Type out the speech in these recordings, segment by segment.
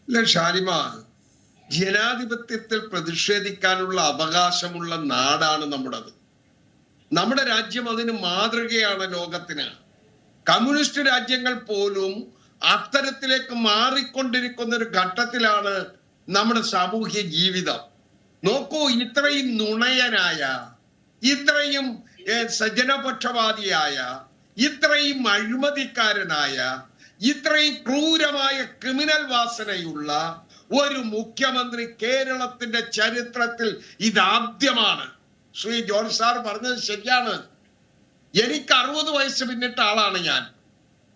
അല്ല ഷാലിമ, ജനാധിപത്യത്തിൽ പ്രതിഷേധിക്കാനുള്ള അവകാശമുള്ള നാടാണ് നമ്മുടേത്. നമ്മുടെ രാജ്യം അതിന് മാതൃകയാണ് ലോകത്തിന്. കമ്മ്യൂണിസ്റ്റ് രാജ്യങ്ങൾ പോലും അത്തരത്തിലേക്ക് മാറിക്കൊണ്ടിരിക്കുന്ന ഒരു ഘട്ടത്തിലാണ് നമ്മുടെ സാമൂഹ്യ ജീവിതം. നോക്കൂ, ഇത്രയും നുണയനായ, ഇത്രയും സജ്ജനപക്ഷപാതിയായ, ഇത്രയും അഴിമതിക്കാരനായ, ഇത്രയും ക്രൂരമായ ക്രിമിനൽ വാസനയുള്ള ഒരു മുഖ്യമന്ത്രി കേരളത്തിന്റെ ചരിത്രത്തിൽ ഇതാദ്യമാണ്. ശ്രീ ജോർജ് സാർ പറഞ്ഞത് ശരിയാണ്. എനിക്ക് 60 വയസ്സ് പിന്നിട്ട ആളാണ് ഞാൻ.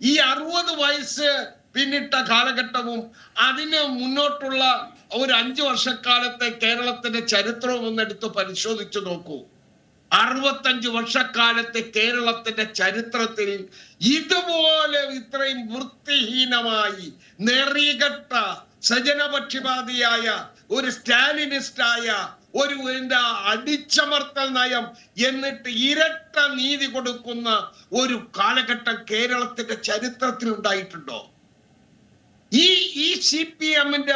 ഈ 60 വയസ്സ് പിന്നിട്ട കാലഘട്ടവും അതിന് മുന്നോട്ടുള്ള ഒരു 5 വർഷക്കാലത്തെ കേരളത്തിന്റെ ചരിത്രവും ഒന്നെടുത്ത് പരിശോധിച്ചു നോക്കൂ. 65 വർഷക്കാലത്തെ കേരളത്തിന്റെ ചരിത്രത്തിൽ ഇതുപോലെ ഇത്രയും വൃത്തിഹീനമായി നെറികെട്ട സജനപക്ഷപാതിയായ ഒരു സ്റ്റാലിനിസ്റ്റായ ഒരു അടിച്ചമർത്തൽ നയം എന്നിട്ട് ഇരട്ട നീതി കൊടുക്കുന്ന ഒരു കാലഘട്ടം കേരളത്തിന്റെ ചരിത്രത്തിൽ ഉണ്ടായിട്ടുണ്ടോ? ഈ CPM-ന്റെ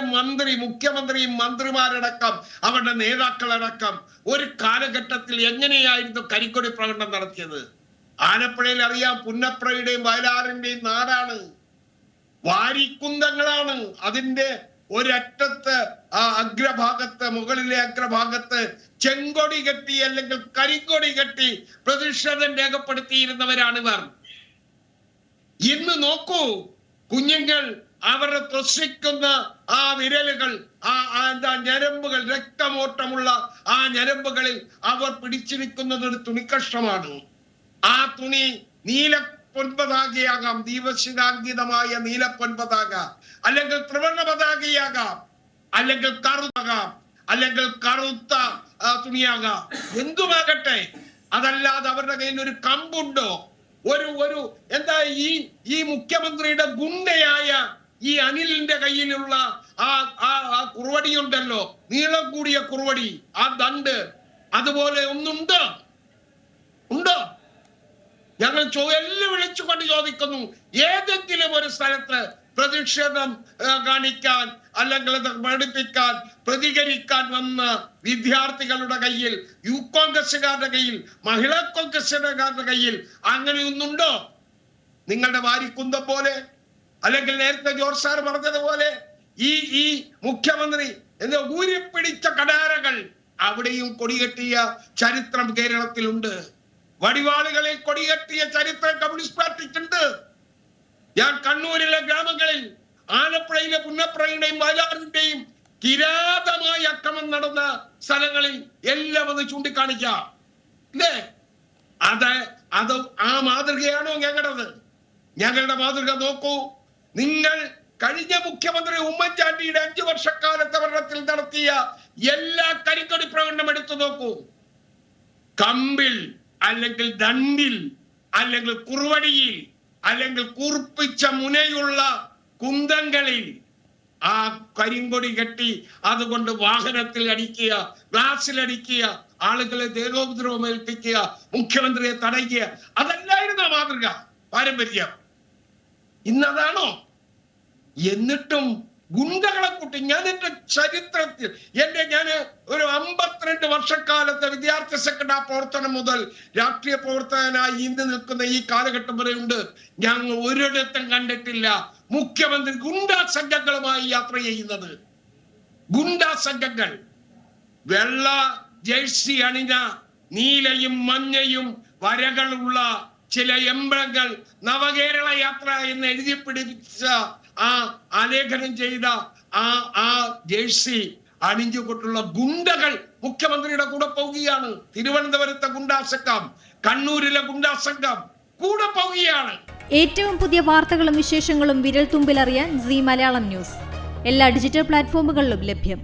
മുഖ്യമന്ത്രിയും മന്ത്രിമാരടക്കം അവരുടെ നേതാക്കളടക്കം ഒരു കാലഘട്ടത്തിൽ എങ്ങനെയായിരുന്നു കരിക്കൊടി പ്രകടനം നടത്തിയത്? ആലപ്പുഴയിൽ അറിയാം, പുന്നപ്രയുടെയും വയലാറിന്റെയും നാടാണ്, വാരിക്കുന്തങ്ങളാണ്. അതിന്റെ ഒരറ്റത്ത് അഗ്രഭാഗത്ത്, മുകളിലെ അഗ്രഭാഗത്ത് ചെങ്കൊടി കെട്ടി അല്ലെങ്കിൽ കരിക്കൊടി കെട്ടി പ്രതിഷേധം രേഖപ്പെടുത്തിയിരുന്നവരാണിവർ. ഇന്ന് നോക്കൂ, കുഞ്ഞുങ്ങൾ അവരുടെ ത്രസിക്കുന്ന ആ വിരലുകൾ, ഞരമ്പുകൾ, രക്തമോട്ടമുള്ള ആ ഞരമ്പുകളിൽ അവർ പിടിച്ചിരിക്കുന്നത് ഒരു തുണിക്കഷ്ണമാണ്. ആ തുണി നീല പൊൻപതാകയാകാം, ദീപശിഖാങ്കിതമായ നീല പൊൻപതാക, അല്ലെങ്കിൽ ത്രിവർണ്ണ പതാകയാകാം, അല്ലെങ്കിൽ കറുത്താകാം, അല്ലെങ്കിൽ കറുത്ത തുണിയാകാം, എന്തുമാകട്ടെ. അതല്ലാതെ അവരുടെ കയ്യിൽ ഒരു കമ്പുണ്ടോ? ഒരു എന്താ ഈ മുഖ്യമന്ത്രിയുടെ ഗുണ്ടയായ ഈ അനിലിന്റെ കയ്യിലുള്ള ആ കുറുവടിയുണ്ടല്ലോ, നീളം കൂടിയ കുറുവടി, ആ ദണ്ട്, അതുപോലെ ഒന്നുണ്ടോ? ഉണ്ടോ? ഞങ്ങൾ വിളിച്ചുകൊണ്ട് ചോദിക്കുന്നു, ഏതെങ്കിലും ഒരു സ്ഥലത്ത് പ്രതിഷേധം കാണിക്കാൻ അല്ലെങ്കിൽ പഠിപ്പിക്കാൻ പ്രതികരിക്കാൻ വന്ന വിദ്യാർത്ഥികളുടെ കയ്യിൽ, യൂത്ത് കോൺഗ്രസുകാരുടെ കയ്യിൽ, മഹിളാ കോൺഗ്രസുകാരുടെ കയ്യിൽ അങ്ങനെയൊന്നുണ്ടോ? നിങ്ങളുടെ വാരിക്കുന്തം പോലെ, അല്ലെങ്കിൽ നേരത്തെ ജോർജ് സാർ പറഞ്ഞതുപോലെ ഈ മുഖ്യമന്ത്രി ഊരിപ്പിടിച്ച കടാരകൾ അവിടെയും കൊടികെട്ടിയ ചരിത്രം കേരളത്തിലുണ്ട്. വടിവാളുകളിൽ കൊടികെട്ടിയ ചരിത്രം കമ്മ്യൂണിസ്റ്റ് പാർട്ടിക്കുണ്ട്. ഞാൻ കണ്ണൂരിലെ ഗ്രാമങ്ങളിൽ, ആലപ്പുഴയിലെ പുന്നപ്രയുടെയും വയലാറിന്റെയും കിരാതമായ അക്രമം നടന്ന സ്ഥലങ്ങളിൽ എല്ലാം ഒന്ന് ചൂണ്ടിക്കാണിക്കാം. ഇല്ലേ? അത് ആ മാതൃകയാണോ ഞങ്ങളുടേത്? ഞങ്ങളുടെ മാതൃക നോക്കൂ. നിങ്ങൾ കഴിഞ്ഞ മുഖ്യമന്ത്രി ഉമ്മൻചാണ്ടിയുടെ 5 വർഷക്കാലത്തെ ഭരണത്തിൽ നടത്തിയ എല്ലാ കരിക്കൊടി പ്രകടനം എടുത്തു നോക്കൂ. കമ്പിൽ, അല്ലെങ്കിൽ ദണ്ടിൽ, അല്ലെങ്കിൽ കുറുവടിയിൽ, അല്ലെങ്കിൽ കൂർപ്പിച്ച മുനയുള്ള കുന്തങ്ങളിൽ ആ കരിങ്കൊടി കെട്ടി അതുകൊണ്ട് വാഹനത്തിൽ അടിക്കുക, ഗ്ലാസിൽ അടിക്കുക, ആളുകളെ ദേഹോപദ്രവം ഏൽപ്പിക്കുക, മുഖ്യമന്ത്രിയെ തടയുക, അതല്ലായിരുന്നു മാതൃക, പാരമ്പര്യം. ഇന്നതാണോ? എന്നിട്ടും ഗുണ്ടകളെ കൂട്ടി ഞാൻ എന്റെ ചരിത്രത്തിൽ ഞാൻ ഒരു 52 വർഷക്കാലത്തെ വിദ്യാർത്ഥി സംഘടനാ പ്രവർത്തനം മുതൽ രാഷ്ട്രീയ പ്രവർത്തകനായി ഇന്ന് നിൽക്കുന്ന ഈ കാലഘട്ടം വരെ ഉണ്ട്, ഞങ്ങൾ ഒരിടത്തും കണ്ടിട്ടില്ല മുഖ്യമന്ത്രി ഗുണ്ടാ സംഘങ്ങളുമായി യാത്ര ചെയ്യുന്നത്. ഗുണ്ടാ സംഘങ്ങൾ വെള്ള ജേഴ്സി അണിഞ്ഞ, നീലയും മഞ്ഞയും വരകളുള്ള ചില എംബ്ലങ്ങൾ, നവകേരള യാത്ര എന്ന് എഴുതി പിടിച്ച ആലേഖനം ചെയ്ത ആ ജേഴ്സി അണിഞ്ഞുകൊണ്ടുള്ള ഗുണ്ടകൾ മുഖ്യമന്ത്രിയുടെ കൂടെ പോവുകയാണ്. തിരുവനന്തപുരത്തെ ഗുണ്ടാ സംഘം, കണ്ണൂരിലെ ഗുണ്ടാ സംഘം കൂടെ പോവുകയാണ്. ഏറ്റവും പുതിയ വാർത്തകളും വിശേഷങ്ങളും വിരൽ തുമ്പിലറിയാൻ സീ മലയാളം ന്യൂസ് എല്ലാ ഡിജിറ്റൽ പ്ലാറ്റ്ഫോമുകളിലും ലഭ്യം.